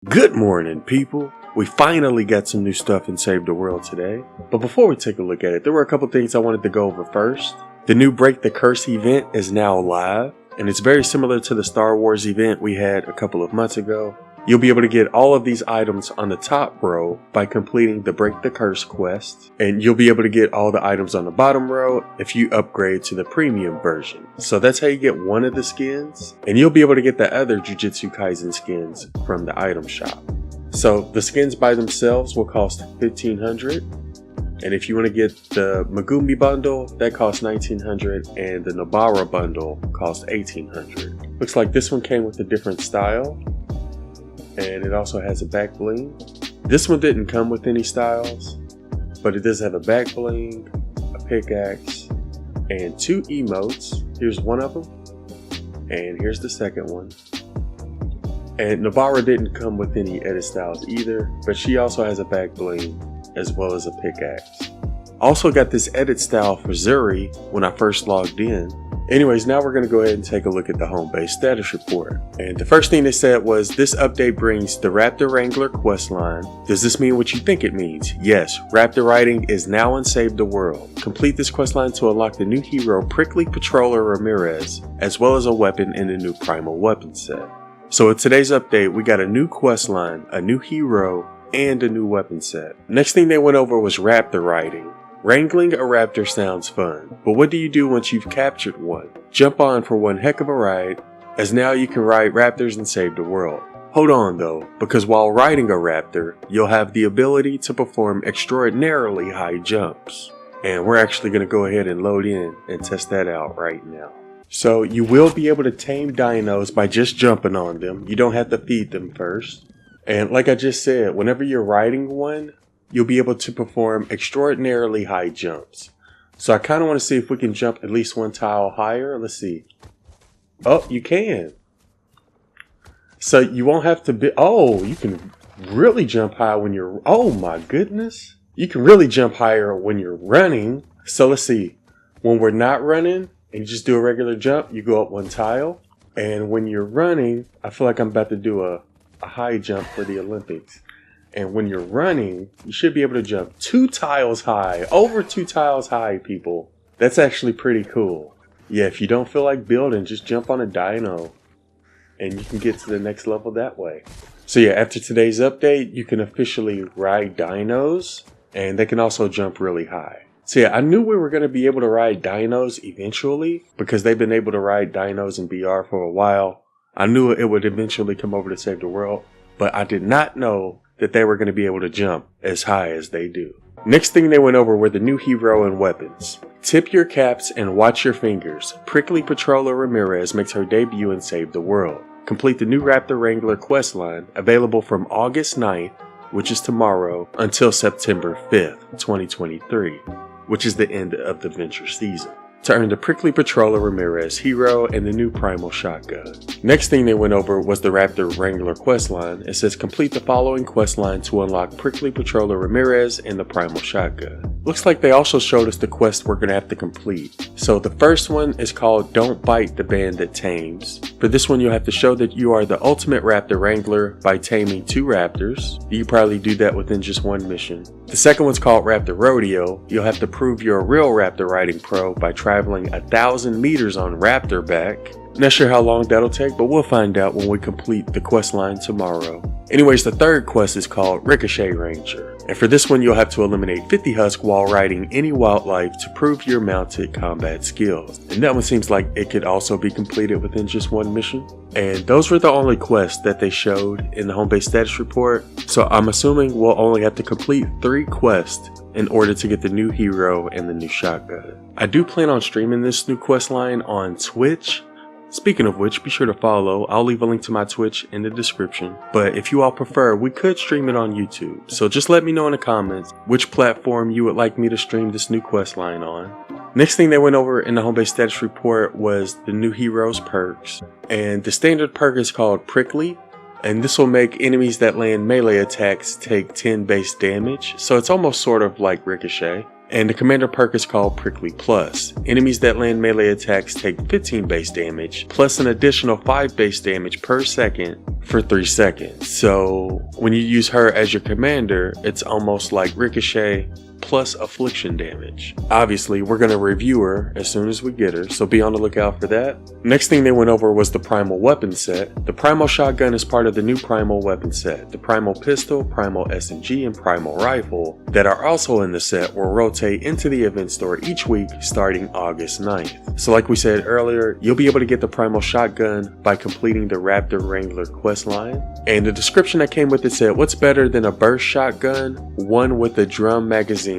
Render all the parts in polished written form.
Good morning, people. We finally got some new stuff in Save the World today. But before we take a look at it, there were a couple things I wanted to go over first. The new Break the Curse event is now live, and it's very similar to the Star Wars event we had a couple of months ago. You'll be able to get all of these items on the top row by completing the Break the Curse quest, and you'll be able to get all the items on the bottom row if you upgrade to the premium version. So that's how you get one of the skins, and you'll be able to get the other Jujutsu Kaisen skins from the item shop. So the skins by themselves will cost $1,500, and if you want to get the Megumi bundle, that costs $1,900, and the Nobara bundle costs $1,800. Looks like this one came with a different style, and it also has a back bling. This one didn't come with any styles, but it does have a back bling, a pickaxe, and two emotes. Here's one of them, and here's the second one. And Nobara didn't come with any edit styles either, but she also has a back bling as well as a pickaxe. Also got this edit style for Zuri when I first logged in. Anyways, now we're going to go ahead and take a look at the home base status report. And the first thing they said was, this update brings the Raptor Wrangler questline. Does this mean what you think it means? Yes, Raptor riding is now in Save the World. Complete this questline to unlock the new hero Prickly Patroller Ramirez, as well as a weapon in the new Primal weapon set. So with today's update, we got a new questline, a new hero, and a new weapon set. Next thing they went over was Raptor riding. Wrangling a raptor sounds fun, but what do you do once you've captured one? Jump on for one heck of a ride, as now you can ride raptors and save the world. Hold on though, because while riding a raptor, you'll have the ability to perform extraordinarily high jumps. And we're actually going to go ahead and load in and test that out right now. So you will be able to tame dinos by just jumping on them. You don't have to feed them first. And like I just said, whenever you're riding one, you'll be able to perform extraordinarily high jumps. So I kind of want to see if we can jump at least one tile higher. Let's see. Oh, you can. So you won't have to be, oh, you can really jump high when you're, oh my goodness. You can really jump higher when you're running. So let's see. When we're not running and you just do a regular jump, you go up one tile. And when you're running, I feel like I'm about to do a high jump for the Olympics. And when you're running, you should be able to jump 2 tiles high, over 2 tiles high, people. That's actually pretty cool. Yeah, if you don't feel like building, just jump on a dino and you can get to the next level that way. So yeah, after today's update, you can officially ride dinos, and they can also jump really high. So yeah, I knew we were going to be able to ride dinos eventually, because they've been able to ride dinos in BR for a while. I knew it would eventually come over to Save the World, but I did not know that they were going to be able to jump as high as they do. Next thing they went over were the new hero and weapons. Tip your caps and watch your fingers. Prickly Patroller Ramirez makes her debut in Save the World. Complete the new Raptor Wrangler questline, available from August 9th, which is tomorrow, until September 5th, 2023, which is the end of the Venture season, to earn the Prickly Patroller Ramirez hero and the new Primal shotgun. Next thing they went over was the Raptor Wrangler questline. It says complete the following questline to unlock Prickly Patroller Ramirez and the Primal shotgun. Looks like they also showed us the quest we're going to have to complete. So the first one is called Don't Bite the Band That Tames. For this one, you'll have to show that you are the ultimate Raptor Wrangler by taming 2 raptors. You probably do that within just one mission. The second one's called Raptor Rodeo. You'll have to prove you're a real raptor riding pro by traveling 1,000 meters on raptor back. Not sure how long that'll take, but we'll find out when we complete the quest line tomorrow. Anyways, the third quest is called Ricochet Ranger. And for this one, you'll have to eliminate 50 husks while riding any wildlife to prove your mounted combat skills. And that one seems like it could also be completed within just one mission. And those were the only quests that they showed in the home base status report. So I'm assuming we'll only have to complete 3 quests in order to get the new hero and the new shotgun. I do plan on streaming this new quest line on Twitch. Speaking of which, be sure to follow. I'll leave a link to my Twitch in the description. But if you all prefer, we could stream it on YouTube. So just let me know in the comments which platform you would like me to stream this new quest line on. Next thing they went over in the home base status report was the new heroes perks. And the standard perk is called Prickly. And this will make enemies that land melee attacks take 10 base damage. So it's almost sort of like Ricochet. And the commander perk is called Prickly Plus. Enemies that land melee attacks take 15 base damage, plus an additional 5 base damage per second for 3 seconds. So when you use her as your commander, it's almost like Ricochet plus affliction damage. Obviously, we're going to review her as soon as we get her, so be on the lookout for that. Next thing they went over was the Primal weapon set. The Primal shotgun is part of the new Primal weapon set. The Primal pistol, Primal SMG, and Primal rifle that are also in the set will rotate into the event store each week starting August 9th. So like we said earlier, you'll be able to get the Primal shotgun by completing the Raptor Wrangler quest line. And the description that came with it said, what's better than a burst shotgun? One with a drum magazine.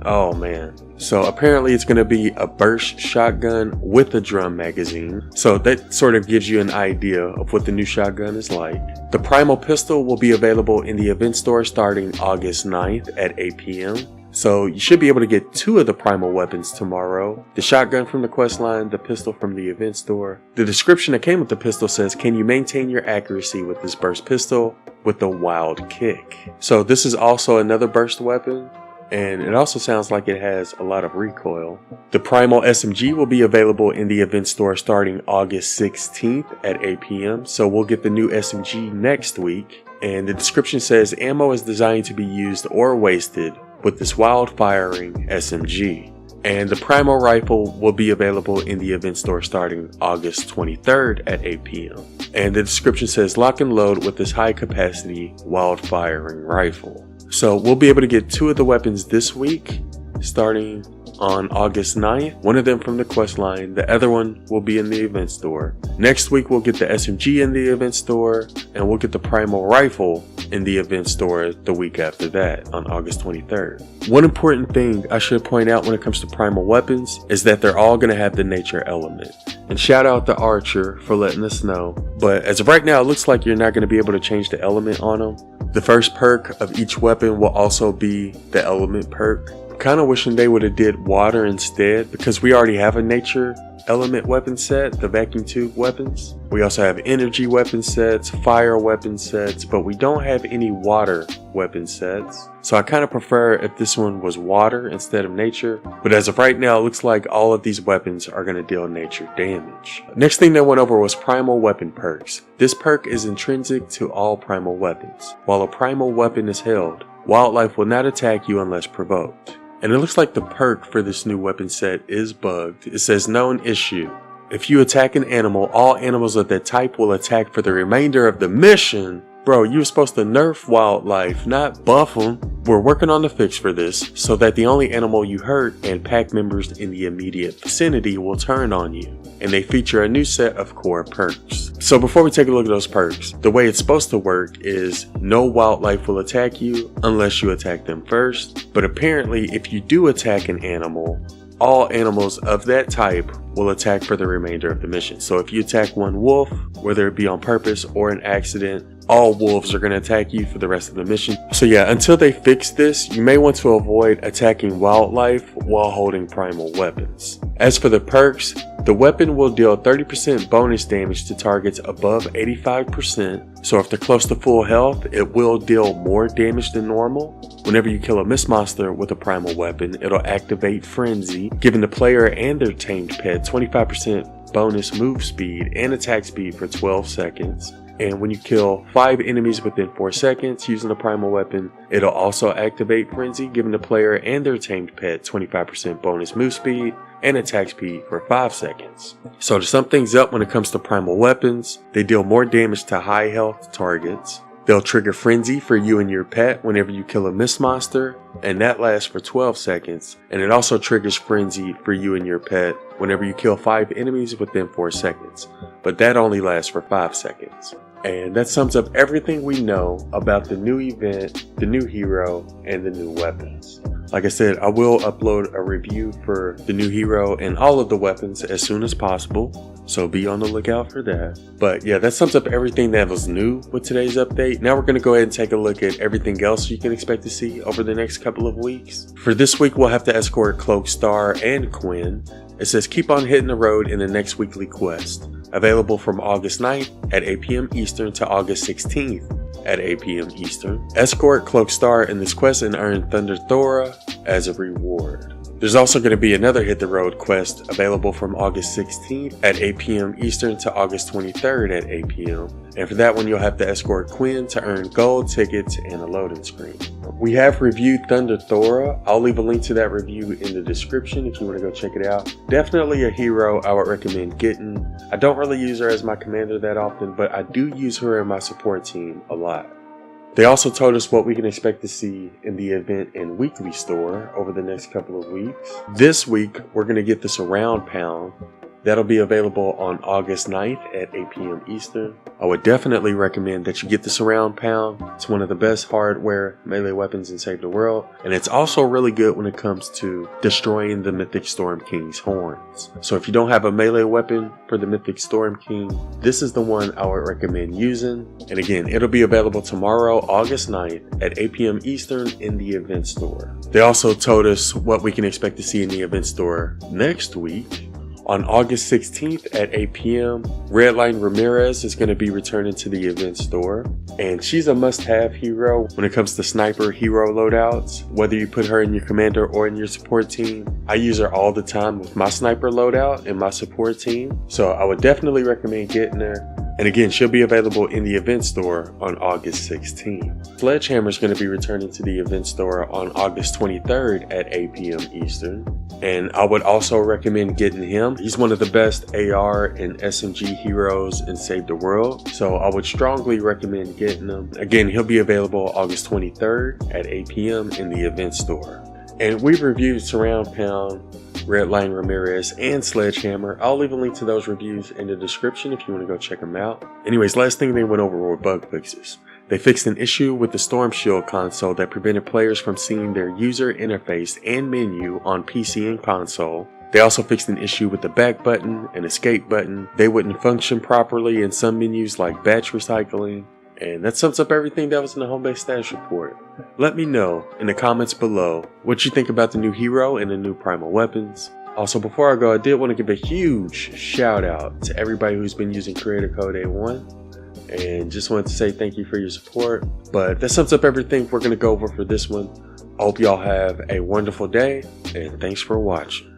Oh man. So apparently it's going to be a burst shotgun with a drum magazine. So that sort of gives you an idea of what the new shotgun is like. The Primal pistol will be available in the event store starting August 9th at 8 p.m. So you should be able to get 2 of the Primal weapons tomorrow. The shotgun from the quest line, the pistol from the event store. The description that came with the pistol says, can you maintain your accuracy with this burst pistol with a wild kick? So this is also another burst weapon, and it also sounds like it has a lot of recoil. The Primal SMG will be available in the event store starting August 16th at 8 p.m. So we'll get the new SMG next week. And the description says ammo is designed to be used or wasted with this wild-firing SMG. And the Primal rifle will be available in the event store starting August 23rd at 8 p.m. And the description says lock and load with this high-capacity wild-firing rifle. So we'll be able to get 2 of the weapons this week starting on August 9th. One of them from the quest line, the other one will be in the event store. Next week we'll get the SMG in the event store, and we'll get the Primal rifle in the event store the week after that on August 23rd. One important thing I should point out when it comes to Primal weapons is that they're all going to have the nature element. And shout out to Archer for letting us know. But as of right now, it looks like you're not going to be able to change the element on them. The first perk of each weapon will also be the element perk. Kind of wishing they would have did water instead, because we already have a nature element weapon set, the vacuum tube weapons. We also have energy weapon sets, fire weapon sets, but we don't have any water weapon sets. So I kind of prefer if this one was water instead of nature. But as of right now, it looks like all of these weapons are going to deal nature damage. Next thing that went over was Primal weapon perks. This perk is intrinsic to all Primal weapons. While a Primal weapon is held, wildlife will not attack you unless provoked. And it looks like the perk for this new weapon set is bugged. It says known issue. If you attack an animal, all animals of that type will attack for the remainder of the mission. Bro, you were supposed to nerf wildlife, not buff them. We're working on the fix for this so that the only animal you hurt and pack members in the immediate vicinity will turn on you. And they feature a new set of core perks. So before we take a look at those perks, the way it's supposed to work is no wildlife will attack you unless you attack them first. But apparently if you do attack an animal, all animals of that type will attack for the remainder of the mission. So if you attack one wolf, whether it be on purpose or an accident, all wolves are going to attack you for the rest of the mission. So yeah, until they fix this, you may want to avoid attacking wildlife while holding primal weapons. As for the perks, the weapon will deal 30% bonus damage to targets above 85%. So if they're close to full health, it will deal more damage than normal. Whenever you kill a mist monster with a primal weapon, it'll activate Frenzy, giving the player and their tamed pet 25% bonus move speed and attack speed for 12 seconds. And when you kill 5 enemies within 4 seconds using a primal weapon, it'll also activate Frenzy, giving the player and their tamed pet 25% bonus move speed and attack speed for 5 seconds. So to sum things up when it comes to primal weapons, they deal more damage to high health targets. They'll trigger Frenzy for you and your pet whenever you kill a mist monster, and that lasts for 12 seconds. And it also triggers Frenzy for you and your pet whenever you kill 5 enemies within 4 seconds, but that only lasts for 5 seconds. And that sums up everything we know about the new event, the new hero, and the new weapons. Like I said, I will upload a review for the new hero and all of the weapons as soon as possible, so be on the lookout for that. But yeah, that sums up everything that was new with today's update. Now we're going to go ahead and take a look at everything else you can expect to see over the next couple of weeks. For this week, we'll have to escort Cloak Star and Quinn. It says keep on hitting the road in the next weekly quest. Available from August 9th at 8 p.m. Eastern to August 16th at 8 p.m. Eastern. Escort Cloak Star in this quest and earn Thunder Thora as a reward. There's also going to be another Hit the Road quest available from August 16th at 8 p.m. Eastern to August 23rd at 8 p.m. And for that one, you'll have to escort Quinn to earn gold tickets and a loading screen. We have reviewed Thunder Thora. I'll leave a link to that review in the description if you want to go check it out. Definitely a hero I would recommend getting. I don't really use her as my commander that often, but I do use her in my support team a lot. They also told us what we can expect to see in the event and weekly store over the next couple of weeks. This week, we're going to get the Surround Pound. That'll be available on August 9th at 8 p.m. Eastern. I would definitely recommend that you get the Surround Pound. It's one of the best hardware melee weapons in Save the World, and it's also really good when it comes to destroying the Mythic Storm King's horns. So if you don't have a melee weapon for the Mythic Storm King, this is the one I would recommend using. And again, it'll be available tomorrow, August 9th at 8 p.m. Eastern in the event store. They also told us what we can expect to see in the event store next week. On August 16th at 8 p.m., Redline Ramirez is going to be returning to the event store, and she's a must-have hero when it comes to sniper hero loadouts, whether you put her in your commander or in your support team. I use her all the time with my sniper loadout in my support team, so I would definitely recommend getting her. And again, she'll be available in the event store on August 16th. Sledgehammer is going to be returning to the event store on August 23rd at 8 p.m. Eastern. And I would also recommend getting him. He's one of the best AR and SMG heroes in Save the World, so I would strongly recommend getting him. Again, he'll be available August 23rd at 8 p.m. in the event store. And we've reviewed Surround Pound, Redline Ramirez, and Sledgehammer. I'll leave a link to those reviews in the description if you want to go check them out. Anyways, last thing they went over were bug fixes. They fixed an issue with the Storm Shield console that prevented players from seeing their user interface and menu on PC and console. They also fixed an issue with the back button and escape button. They wouldn't function properly in some menus like batch recycling. And that sums up everything that was in the home base status report. Let me know in the comments below what you think about the new hero and the new Primal weapons. Also, before I go, I did want to give a huge shout out to everybody who's been using creator code A1. And just wanted to say thank you for your support. But that sums up everything we're going to go over for this one. I hope y'all have a wonderful day, and thanks for watching.